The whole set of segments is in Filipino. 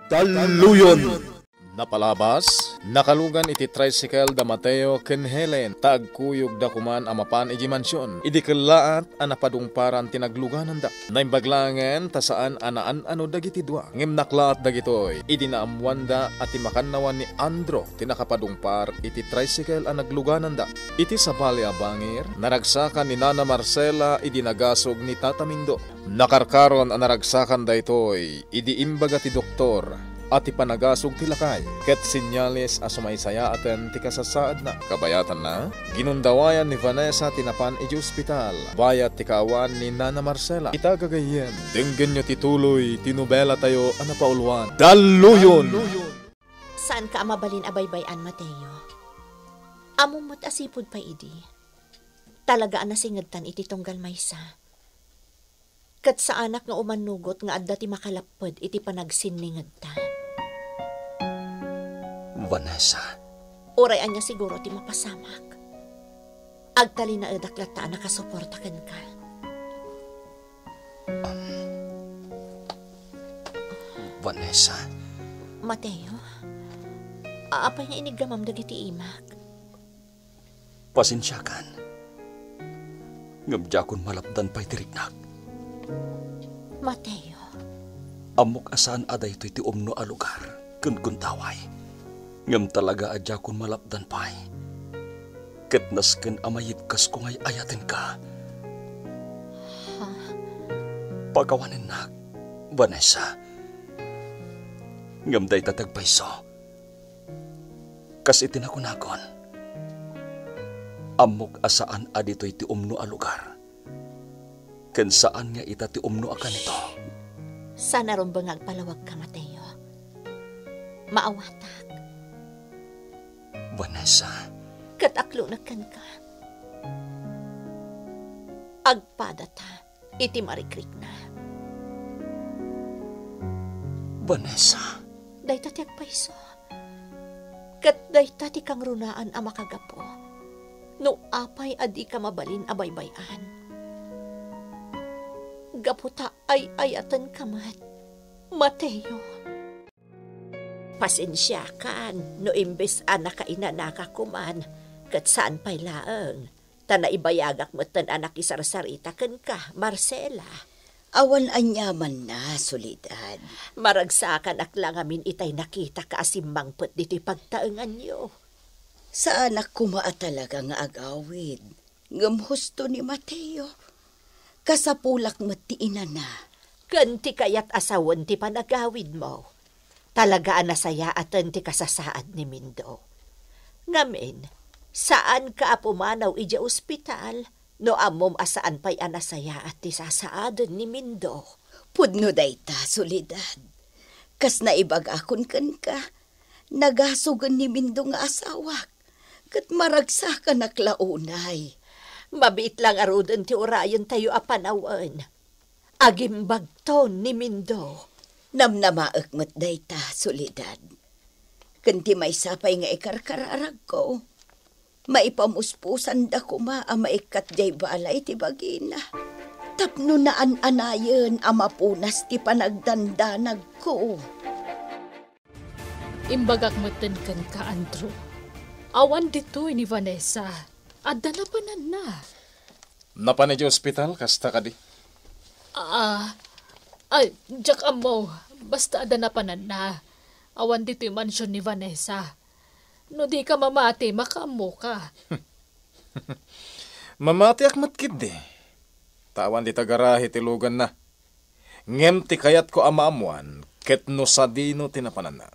Daluyon! Napalabas, nakalugan iti tricycle da Mateo ken Helen, tagkuyog da kuman amapan iji mansyon. Idi kelaat anapadungparan tinagluganan da. Naimbaglangen ta saan anaan ano dagiti dua. Ngem naklaat dagitoy, idi naamuan da at imakannawan ni Andro tinakapadungpar iti tricycle ang nagluganan da. Iti sabali a bangir, naragsakan ni Nana Marcela idi nagasog ni Tata Mindo. Nakarkaron ang naragsakan da itoy, idi imbaga ti doktor at ipanagasog tilakay, ket sinyales asumaysaya aten ti kasasaad na. Kabayatan na, ginundawayan ni Vanessa tinapan iti ospital, bayat ti kawan ni Nana Marcela. Itagagayen, dinggen nyo tituloy, tinubela tayo anapauluan. Daluyon! Saan ka mabalin abaybayan, Mateo? Among asipod pa idi. Talaga nasingagtan iti tunggal maysa. Kat sa anak nga umanugot nga adda ti makalapod iti panagsiningagtan. Vanessa. Urayan niya siguro ti mapasamak. Agtali na edaklata nakasuportakan ka. Vanessa. Mateo, aapay nga inigamam dagiti imak. Pasensyakan. Ngabjakon malapdan pa'y tiriknak. Mateo. Amok asaan aday ito'y ti umno a lugar, kun-kuntaway. Ngam talaga adya kun malapdan pa'y. Ketnas ken amayip kas kung ay ayatin ka. Pagawanin na, Vanessa. Ngam day tatagpayso. Kas itinakunakon. Amok asaan adito'y ti umno a lugar. Ken saan nga ita ti umno a kanito. Sana ron bangag palawag ka, Mateo. Maawatak. Vanessa. Kataklo na kan ka. Agpadata, iti marikrik na. Vanessa. Dayta ti agpaiso. Kat dayta ti kang runaan a makagapo. No apay adi ka mabalin abaybayan. Gaputa ay ayatan kamat. Mateo. Pasensya kan, no imbes anak ka inanakakuman, kat saan pa'y laeng. Ta naibayagak mo tan anak isarsarita ken ka, Marcela. Awan anyaman na, Soledad. Maragsakan aklang amin itay nakita ka asimbangpot dito'y pagtaengan nyo. Sa anak kumaa talaga nga agawid. Ngam husto ni Mateo. Kasapulak mati ina na. Kanti kayat asawan ti panagawid mo. Talaga nasaya atan ti kasasaad ni Mindo. Ngamin, saan ka pumanaw ija ospital, no amom asaan pa'y anasaya at ti sasaadan ni Mindo? Pudno dayta, Soledad. Kas naibag akon kan ka, nagasugan ni Mindo nga asawak, kat maragsa ka naklaunay. Mabit lang arudan ti urayan tayo apanawan. Agimbag ton ni Mindo. Namnamaak mo't dayta, Soledad. Kanti may sapay nga ikarkararag ko. Maipamuspusan da kuma ang maikat jay balay ti bagina. Tapno na an-anayan ang mapunas ti panagdandanag ko. Imbagak matan kan ka, Andrew. Awan dito ni Vanessa. Adda na panan na. Napan iti ospital, kasta ka di? Jack amo, basta ada na panan na. Awan dito yung mansyon ni Vanessa. No di ka mamati, makaamo ka. Mamati akmat kid di. Tawan di tagarahi tilugan na. Ngem ti kayat ko amaamuan, ket no sa dino tinapanan na.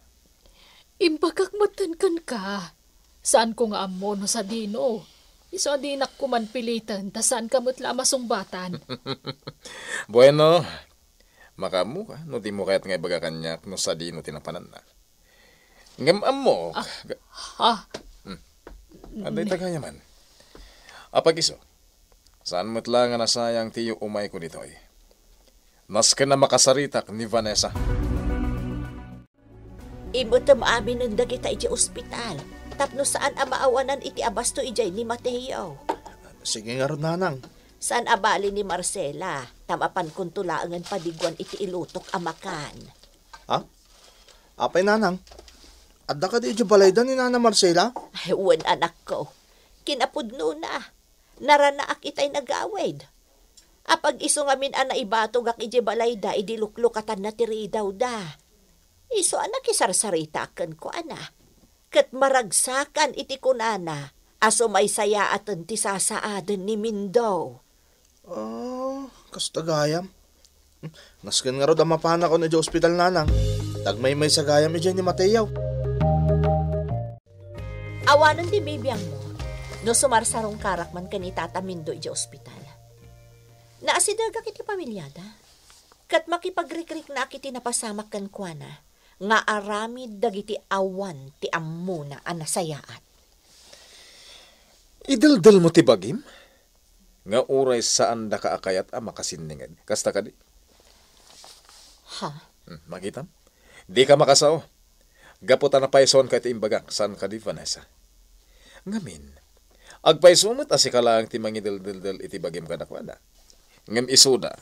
Imbagak matankan ka. Saan ko nga amo no sa dino? Iso adinak ko man pilitan, ta saan ka mutla masumbatan. Bueno, makamu ka, no di mo kayat nga ibaga kanyak no sa di no tinapanan na. Ngam mo. Aday tagaya man. Apag-iso, saan mo't lang nga nasayang tiyo umay ko dito ay. Nas ka na makasaritak ni Vanessa. Imutam amin ang dagita iti ospital. Tapno saan amaawanan iti abasto ijay ni Mateo. Sige nga ron, nanang. Saan abali ni Marcela, tamapan kong tulaangan padigwan iti ilutok amakan. Ha? Apay nanang, adda ka di balaydan ni Nana Marcela? Ay, wan anak ko. Kinapudno na. Naranaak itay nagawid. Apag iso ngamin ana ibatog ak ije balayda, idiluklukatan na tiri daw da. Iso anak isarsaritakan ko ana. Kat maragsakan iti kunana, aso may saya atan ti sasaadan ni Mindo. Kastagayam. Nasken nga ro da mapana ko na di ospital nanang. Tagmay sagayam ije ni Mateo. Awanan di bibiyang mo, no sumarsarong karakman ka ni Tata Mindo ije ospital. Naasidaga kiti pamilyada. Kat makipagrik-rik na kiti napasamak kan kuana, nga aramid dagiti awan ti ammo na anasayaan. Idaldal mo ti bagim? Nga uray saan da kaakayat a makasiningad. Kasta ka di? Ha? Makitam? Di ka makasao. Gaputa na paison ka iti imbagak. Saan ka di, Vanessa? Ngamin, agpaisumot asi ka lang ti mangidaldal iti bagim ka nakwada. Ngam isuda,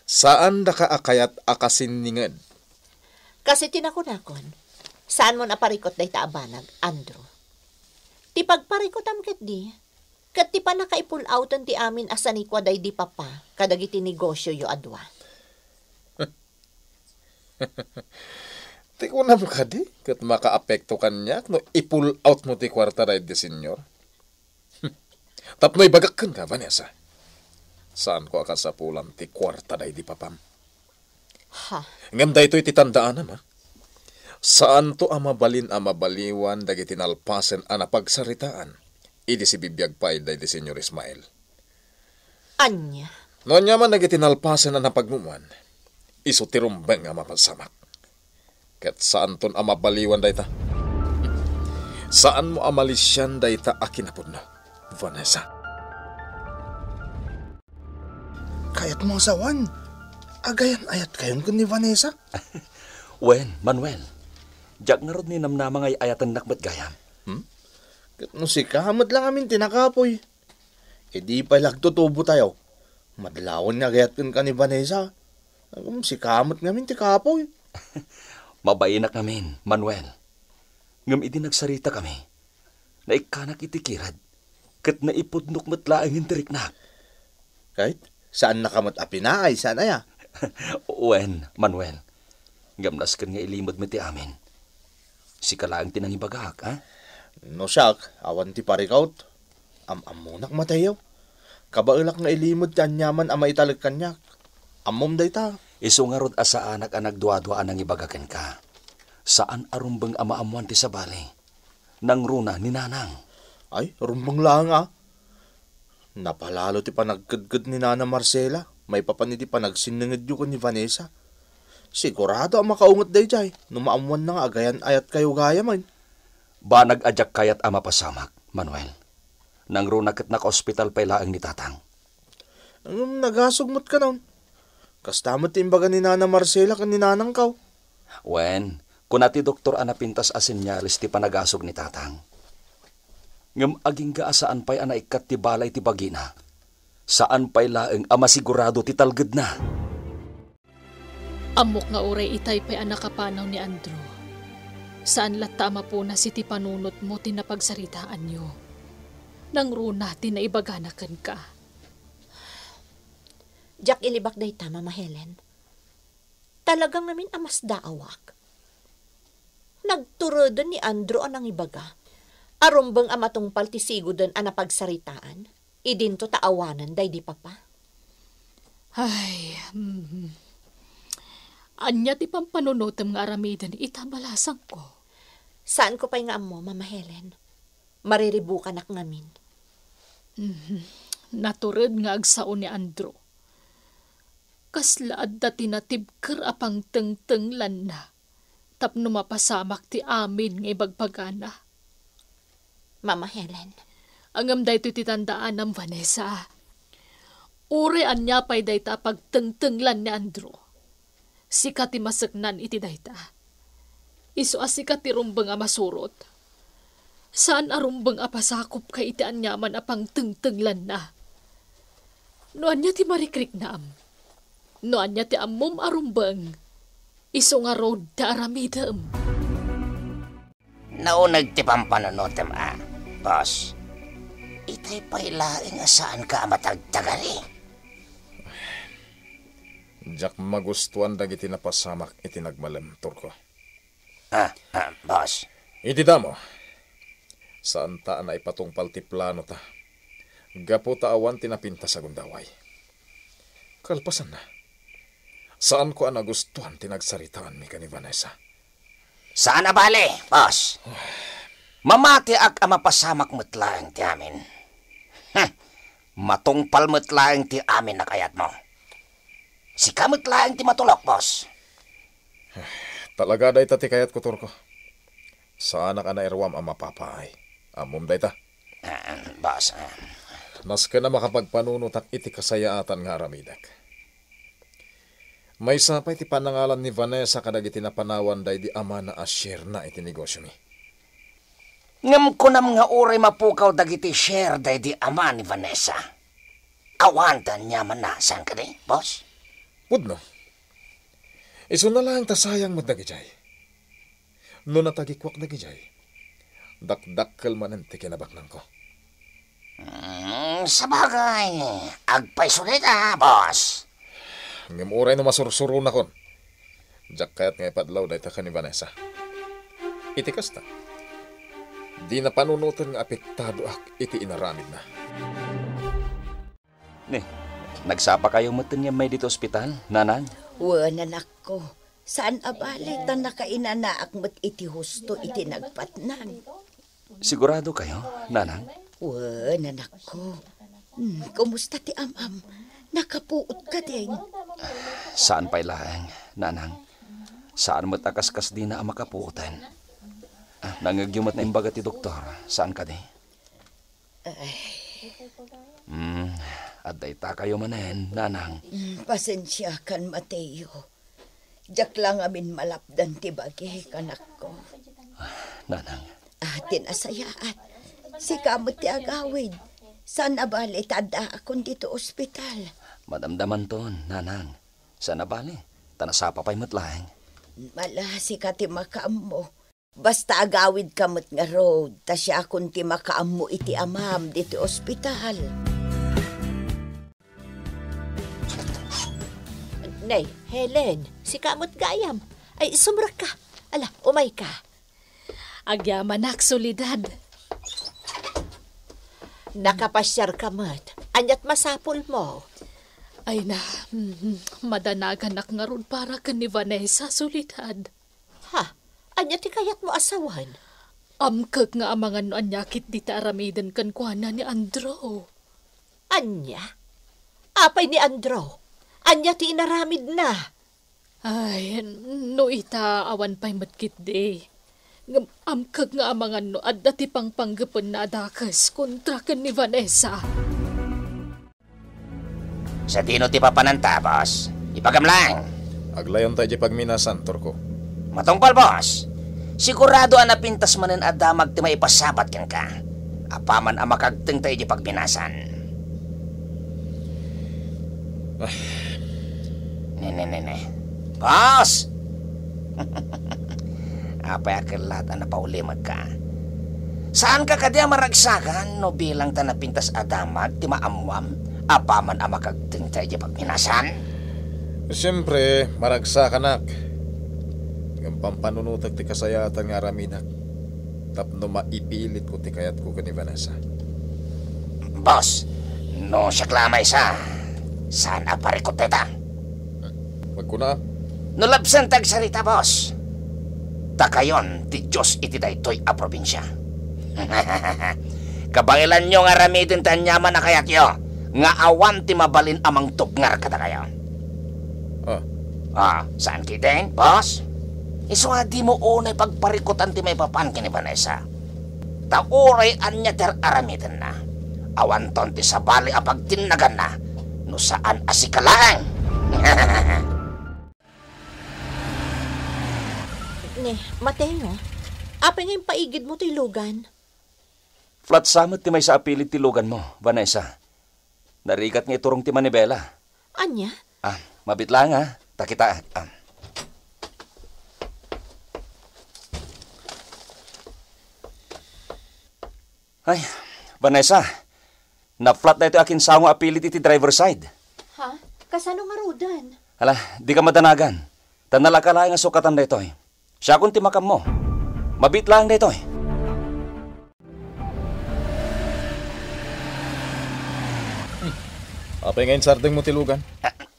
saan da kaakayat akasiningad? Kasi tinakunakon, saan mo naparikot day taabanag, Andrew? Ti pagparikot amket di, kat ti pa nakaipulautan ti amin asanikwa day di papa, kadagiti negosyo yo adwa. Ti kunam ka di, kat makaapekto kanya, no ipull out mo ti kwarta day di senyor. Tapnoy bagak ka, Vanessa. Saan ko akasapulam ti kwarta day di papam? Ha? Ngam da ito'y titandaan naman. Saan to amabalin amabaliwan dagiti nalpasen anapagsaritaan? Idi si bibiyag pa day di Senyor Ismael. Anya? No nya man dagiti nalpasen anapagmumuan, iso tirumbeng nga mapasamak. Ket saan ton amabaliwan day ta? Saan mo amalisyan day ta akinapod na, Vanessa? Kayat mo asawan. Agayan ayat kayon kun ni Vanessa. Wen, Manuel. Diyak nga rod ni namnamang ay ayatan nakmat gayam. Kat no si kahamad lang amin tinakapoy. E di pa lagtutubo tayo. Madlawan nga gayat kun ka ni Vanessa. Si kahamad ngamin ti kapoy. Mabainak namin, Manuel. Ngam idi nagsarita kami. Naikanak itikirad. Kat naipudnok matlaang hintiriknak. Kahit saan nakamat apinaay, saan aya? Wen, Manuel. Gamnas kan nga ilimod mo ti amin. Si kalaang tinangibagak, ha? No siyak, awan ti parikaut. Amunak Mateo. Kabailak nga ilimod ti anyaman ama italag kanyak. Amom day ta. Iso nga rod asa anak ang nagduwa-duwa nang ibagakan ka. Saan arumbang amaamuan ti sabali? Nang runa ni nanang. Ay, rumbang lang Napalalo ti panagkadkad ni Nana Marcela. May papaniti panagsinangad yu ko ni Vanessa. Sigurado ang makaungot day jay. Numaamuan na nga agayan ayat kayo gaya man. Ba nag-adyak kayat ama pasamak, Manuel? Nang runa kat naka-hospital pa ilaang ni tatang. Nagasugmot ka nun. Kastamot timbaga ni Nana Marcela kan ni Nanang kaw. Wen, kunati doktor anapintas asinyalis ti panagasog ni tatang. Ngam aging gaasaan pa'y anaikat ti balay ti bagina. Saan pa'y laeng ama sigurado ti talged na. Amok nga uray itay pa'y anakapanaw ni Andrew. Saan latama po na si ti panunot mo tinapagsaritaan nyo. Nang runa tinaibaganakan ka. Jack ilibak day ta, Mama Helen. Talagang namin amas daawak. Nagturodon ni Andrew anang ibaga. Arumbang amatong paltisigo doon anapagsaritaan. Idinto taawanan day di papa. Ay, anya ti pampanunutam nga aramidan itabalasang ko. Saan ko pa'y nga mo, Mama Helen? Mariribukan ak ngamin. Naturod nga agsaon ni Andrew. Kaslaad da tinatibker apang teng-tenglan na. Tapno mapasamak ti amin nga ibagbagana. Mama Helen. Angam da ito titandaan ng Vanessa. Uri anya pa'y dayta pagteng-tenglan ni Andrew. Sikat ti masaknan iti dayta. Iso asikat ti rumbang a masurot. Saan arumbang apasakop ka iti anyaman apang teng-tenglan na. No anya ti marikrik na am. No anya ti ammom arumbang. Iso nga road da aramidem. Naunag ti pampanonotem boss. Itay pailaing asaan ka matagtagari. Jak magustuhan dagiti napasamak iti nagmalem, Turko. Boss. Iti damo. Saan ta na ipatungpal ti plano ta? Gapo ta awan tinapinta sa gundaway. Kalpasan na. Saan ko ang nagustuhan tinagsaritaan mi ka ni Vanessa? Saan abali, boss? Mamati ag amapasamak metlaeng ti amin. Matungpal metlaeng ti amin na kayat mo. Sika metlaeng ti matulok, boss. Talaga day ta ti kayat ko, Turko. Saan ka na irwam ang mapapaay? Amom day ta. Boss. Nas ka na makapagpanunutak iti kasayaatan nga aramidak. May sapay ti panangalan ni Vanessa kadag iti napanawan day di ama na ashare na iti negosyo mi. Ngam ko nam nga uray mapukaw dagiti share day di ama ni Vanessa. Awantan niya man na, saan ka di, boss? Pudno. Iso na lang tasayang madagijay. No natagikwak dagijay. Dakdakkel man ti kinabaknang ko. Sabagay, agpay sulit boss. Ngem uray no masursuro na kon. Jak kayat nga ipadlaw day ta ka ni Vanessa. Iti kasta. Di na panunutan nga apektado ak iti inaramid na. Nagsapa kayo matan niya may dito ospital, nanang? Nanak ko. Saan abali ta nakainanaak mo't iti husto iti nagpatnan? Sigurado kayo, nanang? Nanak ko. Kumusta ti amam? Nakapuot ka din. Saan pa'y laeng, nanang? Saan mo't akaskas di na ang makapuutan? Nangagyumat na imbaga ti doktor. Saan ka di? At dayta kayo manen, nanang. Pasensya kan, Mateo. Jak lang amin malapdan ti bagi, kanak ko. Nanang. Atin asayaat. Si kamot ti agawid. Saan abali tada akong dito ospital? Madamdaman ton, nanang. Saan abali? Tanasapa pa'y matlaeng. Malasi ka ti makaam mo. Basta agawid kamot nga road, ta siya akong ti makaam mo iti amam dito ospital. Nay, Helen, si kamot gayam. Ay, sumrak ka. Ala, umay ka. Agyamanak, solidad. Nakapasyar ka, mat. Anyat masapol mo. Ay na, madanagan ak nga ron para ka ni Vanessa, solidad. Ha? Anyat ti kayat mo asawan? Amkag nga amangan no anyakit di taaramidan kan kuana ni Andro. Anya? Apay ni Andro? Anya ti inaramid na. Ay, no ita awan pa'y matkit di. Amkag nga amangan no at dati pang panggapon na adakas kontra kan ni Vanessa. Sa dino ti papananta, boss. Ipagam lang. Aglayon tayo di pagminasan, Turko. Matungpal, boss. Sigurado napintas manen adamag ti maipasabat ken ka. Apaman ang makagteng tayo di pagminasan. Ne. Boss! Apay akilat na paulimag ka. Saan ka kadya maragsakan no bilang tanapintas adamag ti maamwam? Apaman ang makagteng tayo di pagminasan? Siyempre, maragsakan ak. Ng pampanunutag ti kasayatan nga raminak. Tapno maipilit ko ti kayat ko ni Vanessa. Boss, no siya klamay sa. Saan aparikot teta? Magkuna? Nulabsan tagsalita, boss. Takayon, ti Diyos iti daytoy a probinsya. Kabangilan nyo nga ramidin tanyaman na kayat yo. Nga awan ti mabalin amang tugnar kada kayo. Saan kitin, boss? Iso nga di mo unay pagparikutan ti may papan kini Vanessa. Tauray anya ter aramidin na. Awan ton ti sabali a pagtinagan na. No saan asikalaan. Ne, Mateo, apay nga yung paigid mo ti lugan? Flat samot ti may sa apilit ti lugan mo, Vanessa. Narigat nga iturong ti manibela. Anya? Mabit lang ha. Takita. Ay, Vanessa, na-flat na ito akin sango apilit iti driver side. Ha? Kasano nga rodan? Hala, di ka madanagan. Tanala ka lang nga sukatan na ito eh. Siya kung timakam mo. Mabit lang na ito eh. Apay ngayon sardeng mo tilugan.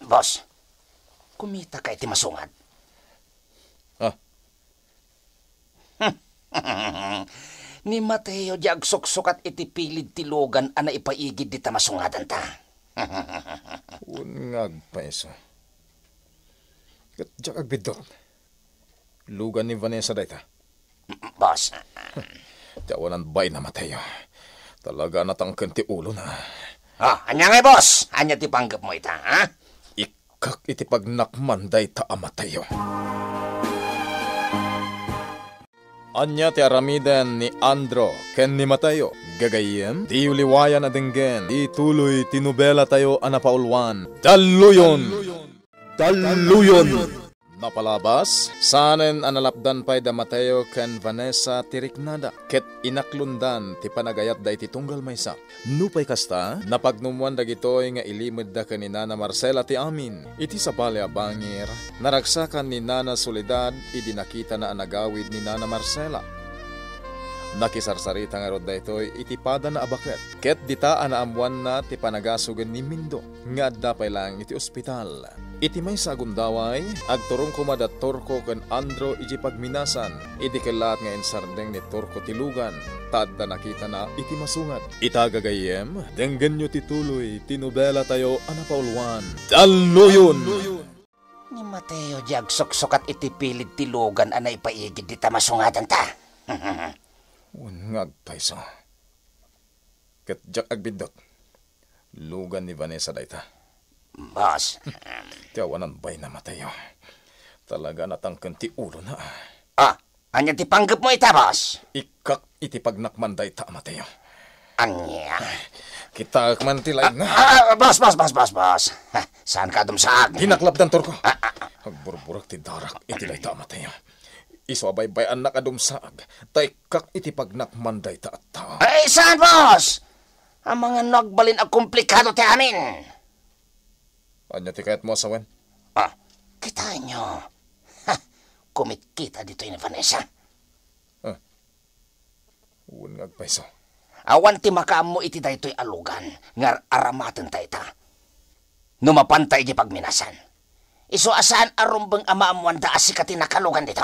Boss, kumita ka iti masungad. Ah, Ni Mateo di agsuksukat iti pilid tilugan ana ipaigid di tamasungadan ta. unngag paiso. Kat jak agbidot. Lugan ni Vanessa dayta. Boss, Tiawanan bay na Mateo. Talaga natangken ti ulo na. anya nga boss, anya ti panggap mo ita, ha? Ikak iti pagnakman dayta a Mateo. Anya ti aramidan ni Andro ken ni Mateo. Gagayem, di uliwayan adenggen, di tuloy tinubela tayo anapaulwan. Daluyon! Napalabas, sanen analapdan pay da Mateo ken Vanessa tiriknada. Ket inaklundan ti panagayat da iti tunggal maysa. Nupay kasta, napagnumuan dagitoy nga ilimod da ken ni Nana Marcela ti amin. Iti sa bali a bangir, naragsakan ni Nana Soledad, idi nakita na anagawid ni Nana Marcela. Nakisarsarita nga rod daytoy iti pada na abaket. Ket dita anaamuan na ti panagasugan ni Mindo nga dapay lang iti ospital. Iti may sagundaway agturong kumada Torko ken Andro iti pagminasan. Iti kelat nga ensardeng ni Torko tilugan. Tadda nakita na iti masungad. Itagagayem denggen nyo tituloy tinubela tayo anapaulwan. Daluyon! Ni Mateo di agsuksukat iti pilid tilugan ana ipaigid di tamasungadan ta. Ungag paiso. Ket jak agbidot. Lugan ni Vanessa dayta. Boss, Tiawanan bay na Mateo. Talaga natangken ti ulo na. anya ti panggap mo ita, boss? Ikak iti pagnakman dayta Mateo. Anya? Kita man ti lain na. Boss. Ha, saan ka dumsaag? Hinaklabdan Torko. Agburburak ti darak iti dayta Mateo. Iso abay-bay anak adumsaag. Taykak iti pagnakman dayta at tao. Ay, saan, boss? Ang mga nagbalin ang komplikado ti amin. Anya ti kayat mo asawen? Kita nyo. Kumikita dito ni Vanessa. Ungag paiso. Awan ti makaam mo iti daytoy alugan. Ngar aramaten ta ita. Numapantay di pagminasan. Iso asaan arumbang amaamuan da asikati nakalugan dito.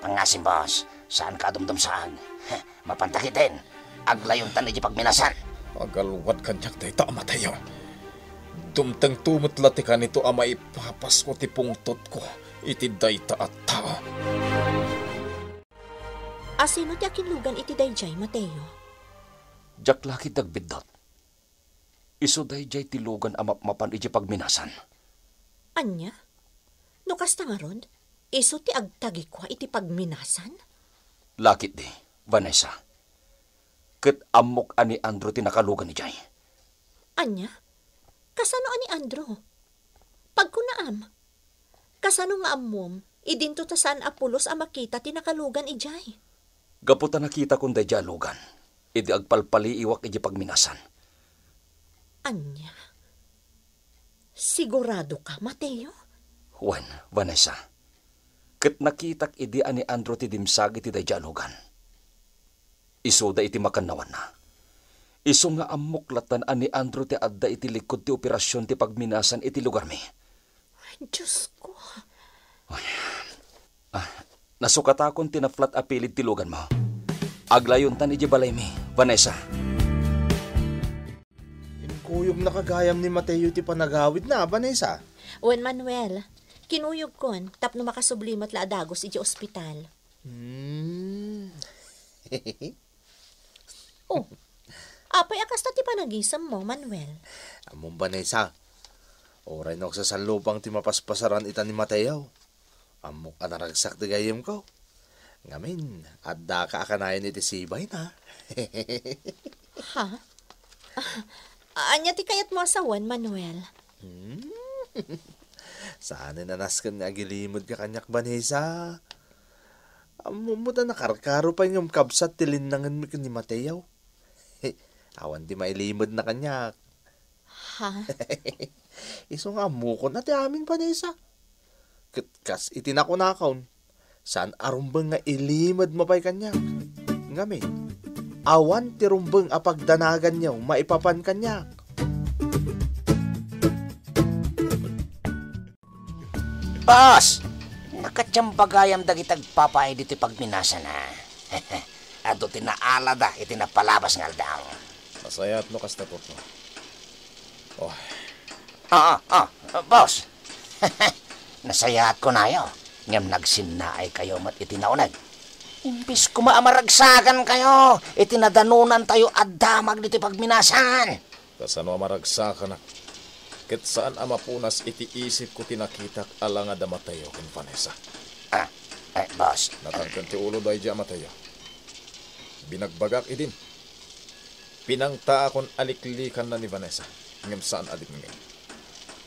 Pangasim, boss. Saan ka dumdumsaan? Mapantakitin. Aglayon tan di pagminasan. Agalwad kanyak dayta Mateo. Dumteng tumutla ti kanito ama ipapas ko ti pungtot ko. Iti dayta at tao. Asino ti akinlugan iti dayjay, Mateo? Jak laki dagbidot. Iso dayjay tilugan amapmapan iti pagminasan. Anya? No kasta nga ron, iso ti agtagi kwa iti pagminasan? Lakit di, Vanessa. Ket amok ani Andro tinakalugan ni Jay. Anya? Kasano ani Andro? Pagkunaam. Kasano nga amom, idinto ta saan apulos a makita tinakalugan ijay. Gaputa nakita kong dayjay alugan. Idi agpalpali iwak iti pagminasan. Anya? Sigurado ka, Mateo? Juan, Vanessa. Ket nakitak idi ani Andro ti dimsag iti dayjay alugan. Iso da iti makannawan na. Iso nga amuklatan ani Andro ti adda iti likod ti operasyon ti pagminasan iti lugar mi. Ay, Diyos ko. Nasukatakon ti na-flat apilid ti lugan mo. Aglayon tan iti balay mi, Vanessa. Inkuyog na kagayam ni Mateo ti panagawid na, Vanessa. Juan Manuel, kinuyog kon, tapno makasublimat la adagos iti ospital. Apay akas na ti panagisam mo, Manuel. Among Vanessa, oray na sa salupang ti mapaspasaran ita ni Mateo. Amok anaragsak ti gayem ko. Ngamin, adda ka akanayan iti sibay na. Ha? Anya ti kayat mo asawan, Manuel? Saan nanaskan nga gilimod ka kanyak, Vanessa? Amo mo na nakarkaro pa yung kabsat tilinangan mo ni Mateo. Awan di mailimod na kanya. Ha? Iso nga mo ko na ti amin Vanessa. Kas itinako-nakaon. Saan arumbang nga ilimod mo pa'y kanya. Ngamin, awan ti rumbang apagdanagan niyaw, maipapan kanya. Boss! Nakatsambagayam dagitag papay dito pagminasa na. Ado tinaala da, itinapalabas nga daw. Masayat mo kasta po. Oh, Boss. Nasayahat ko na yo. Ngam nagsinaay kayo mat itinaunag. Imbis kumaamaragsagan kayo, itinadanunan tayo addamag dito pagminasan. kasano maragsakan na. Ket saan amapunas iti isip ko tinakitak ala nga damatayo ken Vanessa. Boss. Natangken ti ulo day di amatayo. Binagbagak idin. Pinangta akon aliklikan na ni Vanessa. Ngem saan adik ngayon.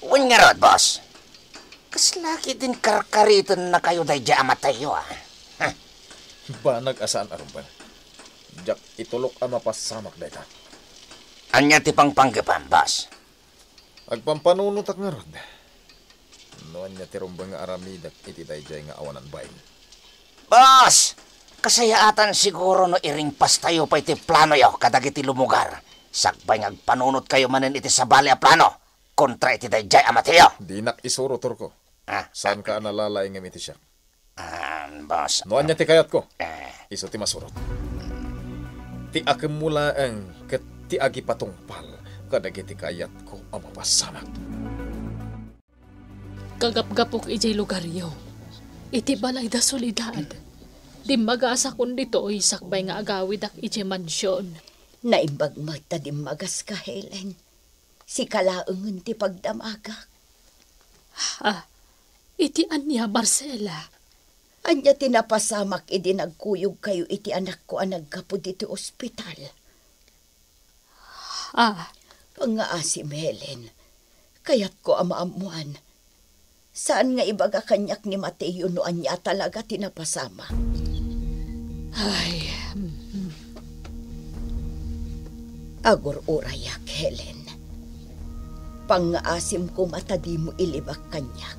Uwan nga rod, boss. Kaslaki din karkariton na kayo day di amatayo, Banag asaan arumpan. Jak itulok ama pasamak dayta. Anya ti pangpanggapan, boss. Agpampanunot ak nga rod. Noan niya tirumbang nga aramidak iti dayjay nga awanan bayin. Boss! Kasayaatan siguro no iring pas tayo pa iti plano yo kadag iti lumugar. Sakbay nga agpanunot kayo manin iti sabali a plano. Kontra iti dayjay amatayo. Dinak isuro turko. Saan ka nalalay nga miti siya? Boss. Noan niya ti kayat ko. Iso ti masurot. Ti akem mula ang ket ti agi patungpal kadag iti kayat ko ang mapasamak. Kagapgapok ijay lugaryo. Iti balay da solidad. Di mag-asa kun dito sakbay nga agawid ak ijay mansyon. Naimbag magta di magas ka, Helen. Si kalaungan ti pagdamagak. Iti anya, Marcela. Anya tinapasamak idi nagkuyog kayo iti anak ko ang nagkapod iti ospital. Pangaasim, Helen. Kayat ko amaamuan. Saan nga ibaga kanyak ni Mateo no anya talaga tinapasama? Ay, Agor urayak, Helen. Pangaasim ko matadi mo ilibak kanyak.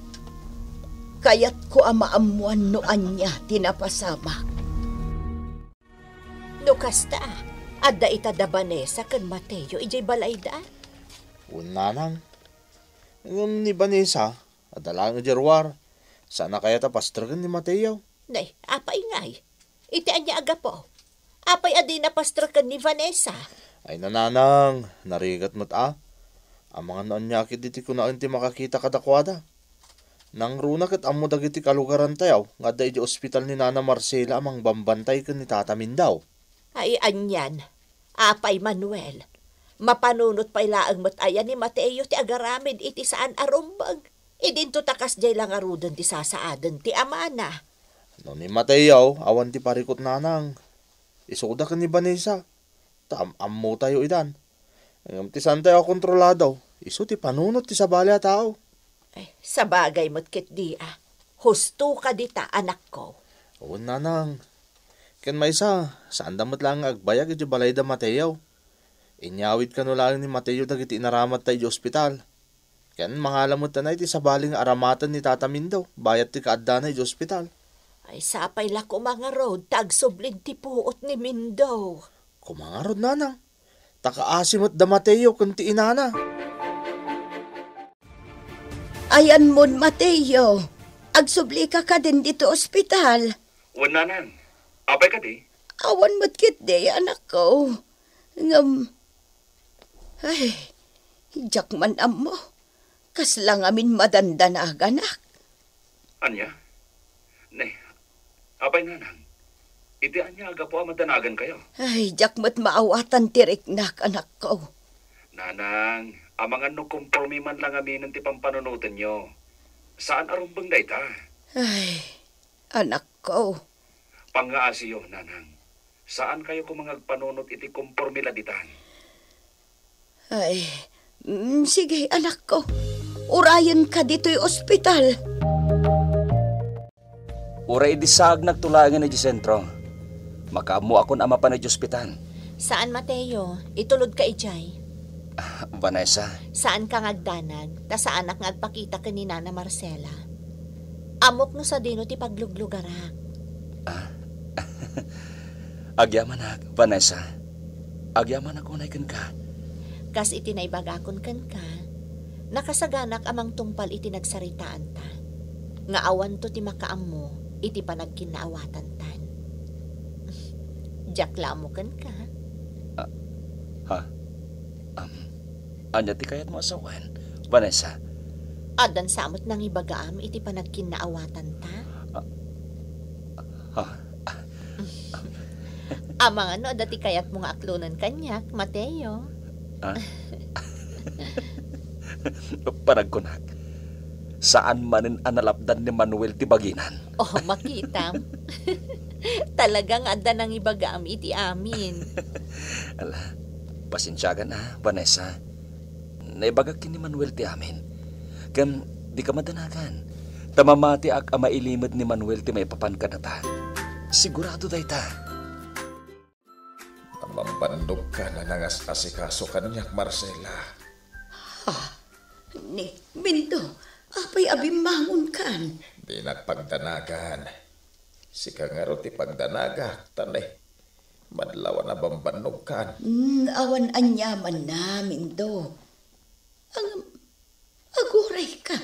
Kayat ko amaamuan no anya tinapasama. No kasta, adda ita da Vanessa ken Mateo ijay balay da. Una nang. Ngayon ni Vanessa, adala nga jarwar. Sana kaya tapastragan ni Mateo. Nay, apay ngay. Iti anya aga po. Apay adi na pastrakan ni Vanessa. Ay nananang, narigat mo't Ang mga naanyakit diti ko na ti makakita kadakwada. Nang runa kat amo dagiti kalugaran tayaw, nga da iti ospital ni Nana Marcela amang bambantay ka ni Tata Mindaw. Ay anyan, apay Manuel. Mapanunot pa'y laang matayan ni Mateo ti agaramid iti saan arumbag. Idinto takas jay lang arudan ti sasaadan ti amana. No ni Mateo, awan ti parikot nanang. Isuda ka ni Vanessa. Ammo tayo idan. Ang ti saan tayo kontrolado. Isu ti panunot ti sabali a tao. Ay, sa bagay mo't kit di Husto ka dita, anak ko. Oo nanang. Ken maysa, saan damot lang agbayag iti balay da Mateo. Inyawid ka no lang ni Mateo dagiti inaramat tayo di ospital. Ken mangalamot na iti sabaling aramatan ni Tata Mindaw, bayat ti kaadda na di ospital. Ay sapay la ko mga road, tagsublig ti puot ni Mindaw. Kumangarod nanang. Takaasimot da Mateo kunti inana. Ayan mon, Mateo. Agsubli ka din dito ospital. Wananan, abay ka di? Awan mo't kit di, anak ko. Ay, jak man amo. Kaslang amin madandanagan, Anya? Ne, abay nanang. Iti anya aga po madanagan kayo. Ay, jak mo't maawatan tiriknak, anak ko. Nanang, amangan no kompromi man lang amin ti pampanunutan nyo. Saan arumbang da ita? Ay, anak ko. Pangaasiyo, nanang. Saan kayo kumangagpanunot iti kompormila ditan? Ay, sige, anak ko. Urayan ka dito'y ospital. Uray disag nagtulangan na di sentro. Makamu ako na ama pa na di ospital. Saan, Mateo? Itulod ka ijay. Vanessa, Saan ka ngagdanag? Ta saan ak ngagpakita ka ni Nana Marcela? Amok no sa dino ti pagluglugara. agyaman na, Vanessa. Agyaman ako na ikan ka. Kas iti naibagakon kan ka, nakasaganak amang tungpal iti nagsaritaan ta. Nga awan to ti makaam mo, iti panagkinaawatan tan. Jakla mo kan ka. Ha? Anya ti kayat mo asawan, Vanessa? Adan samot nang ibagaam iti panagkinaawatan ta. Ha? Amang ano, dati kayat mo nga aklunan kanyak, Mateo. Panagkunak. Saan manin analapdan ni Manuel ti baginan? Oh, makitam. Talagang ada nang ibagaam iti amin. Ala, pasensya ka na, Vanessa. Naibagak ni Manuel ti amin. Kan di ka madanagan. Tamamati ak ama ilimod ni Manuel ti may papan ka na ta. Sigurado day ta. Mambandog ka na nangas-asikaso kanyak, Marcela. Ni, Mindo, apay abimangon kan. Di nagpagdanagan. Si kangaro ti pagdanagak, tanay. Madlawan na bambandog kan. Awan anyaman na, Mindo. Ang aguray ka.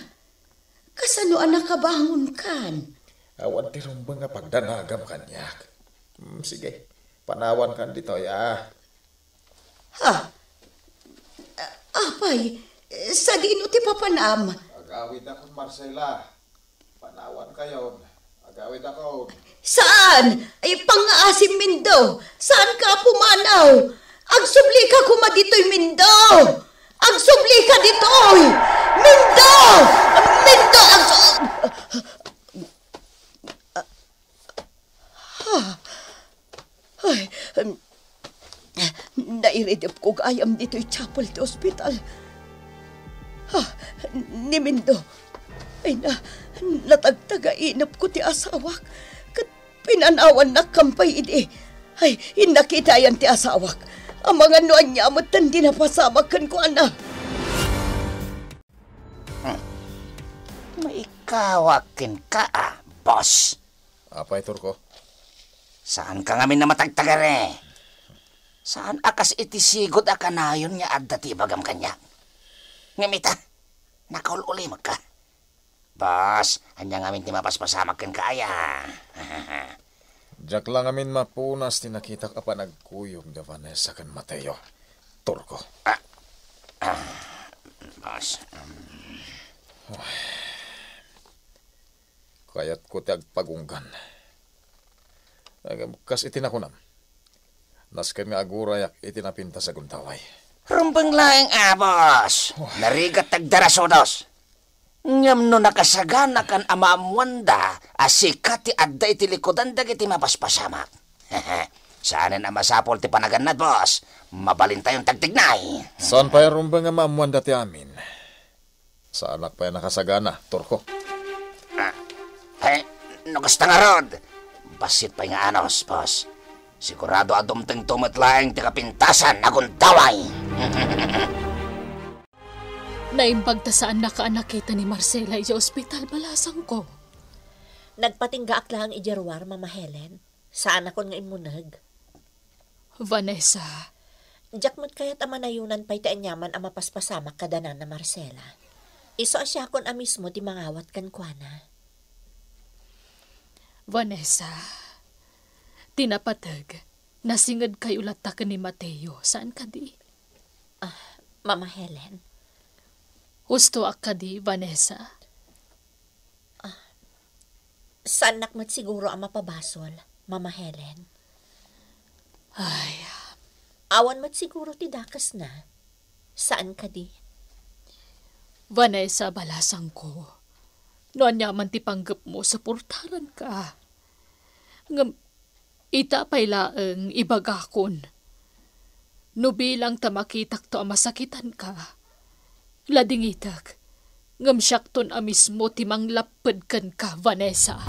Kasano anak kabangon kan? Awan ti rumbang nga pagdanagam kanyak. Sige, panawan kan dito, ya. Apay, sa dino ti papanam. Agawid ako, Marcela. Panawan kayo. Agawid ako. Saan? Ay, pang-aasim, Mindo. Saan ka pumanaw? Agsubli ka kuma dito'y, Mindo. Agsubli ka dito'y. Mindo! Mindo! Ay, nairidip ko gayam dito'y chapel ti hospital. Ni Mindo, ay natagtaga-inap ko ti asawak. Kat pinanawan na kampay idi. Ay, inakitayan ti asawak. Ang mga nuan niya amatan di napasamakan ko, ana. Maikawakin ka, boss. Apay, Turko? Saan ka ngamin na matagtagare? Saan akas itisigod akanayon nga adda ti bagam kanya? Ngamita, nakaululi magka. Boss, anya ngamin ti mapaspasamakan ka aya. Diyak lang amin mapunas ti nakita ka pa nagkuyog da Vanessa kan Mateo. Turko. Boss. Kaya't ko ti agpagunggan. Kas itinakunam. Nasken nga agurayak itinapinta sa guntaway. Rumbang laeng boss. Narigat tagdarasodos. Ngam no nakasagana kan amamwanda asikat ti adda iti likodan dagiti mapaspasamak. Saanin ang masapol ti panaganad, boss. Mabalin tayong tagtignay. Saan pa yung rumbang nga maamuan dati amin? Sa anak pa yung nakasagana, Turko? Nagasta nga rod. Basit pa nga anos, boss. Sigurado adumteng tumatlaeng ti kapintasan na guntaway. Naimbagtasaan na kaanakita ni Marcela iya ospital balasang ko. Nagpatinggaak lang ijarwar, Mama Helen. Saan ako nga imunag? Vanessa. Jakmat kaya't amanayunan pa'y taanyaman ang mapaspasamak kadanan na Marcela. Iso asya kon amismo ti mangawat kan kuana. Vanessa. Tinapatag. Nasingad kay ulata ka ni Mateo. Saan ka di? Mama Helen. Husto ak ka di, Vanessa? Saan nakmat siguro ang mapabasol, Mama Helen? Ay, Awan mat siguro ti dakas na. Saan ka di? Vanessa, balasang ko. Noan yaman ti panggap mo, suportaran ka. Ngam, ita pa'y laeng ibagakon. No bilang tamakitak to masakitan ka. Ladingitak, ngam siyakton amismo timang lapad kan ka, Vanessa.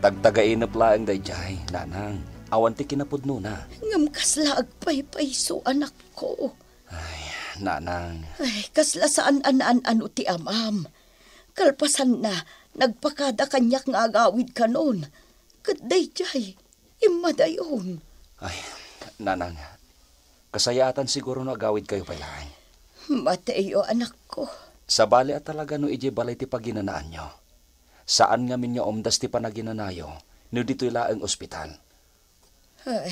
Tagtagainap laang dayjay, nanang. Awan ti kinapudno na. Ngam kasla agpaypayso anak ko. Nanang, Ay, kasla saan ano ti amam. Kalpasan na, nagpakada kanyak nga agawid ka nun. Kaday jay, imadayon. ay, nanang, kasayatan siguro na agawid kayo pala. Mateo, anak ko. Sa bali at talaga no ije balay ti paginanaan nyo. Saan nga minyo omdas ti panaginanayo, no dito'y laang ospital. Ay,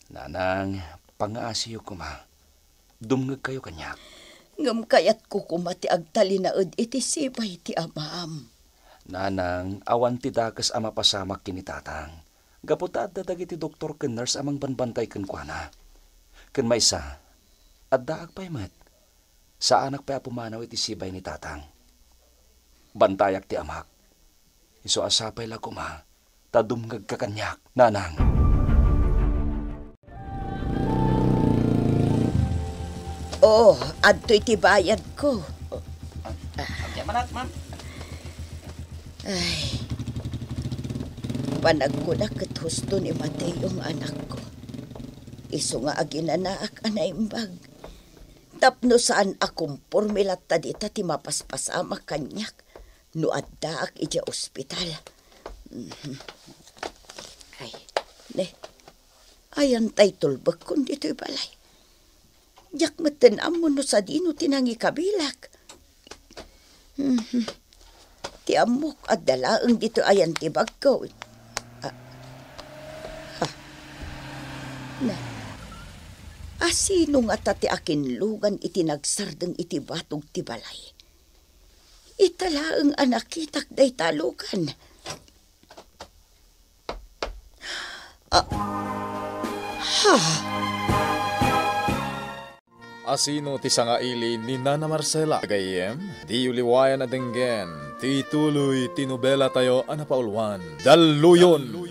Nanang, pangaasiyo ko ma. Dumngag kayo kanyak. ngam kayat ko kumati agtalinaod iti sibay ti amam. Nanang, awan ti dakas ama pasamak kinitatang. Gaputad dadag iti doktor ken nurse amang banbantay ken kuana. Ken maysa, at daag pa'y mat. Sa anak pa pumanaw iti sibay ni tatang. Bantayak ti amak. Iso asapay la kuma, tadumngag ka kanyak, nanang. Oh, adto iti bayad ko. Ay, panag ko na ket husto ni Mateo ang anak ko. Iso nga aginanaak anaimbag. Tapno saan akong pormilat tadita ti mapaspasama kanyak. No addaak iti ospital. Ay, ne. Ayan tay tulbag kun dito'y balay. Yak matanam mo no sa dino tinangi kabilak. Ti amok at dalaang dito ayan ti bagkaw. Na. Asino nga tati akin lugan iti nagsardeng iti batog ti balay. Italaang anak kitak day talugan. Asino ti sangaili ni Nana Marcela. Gayem, di uliwayan na denggen. Ti tuloy tinubela tayo anapaulwan. Daluyon!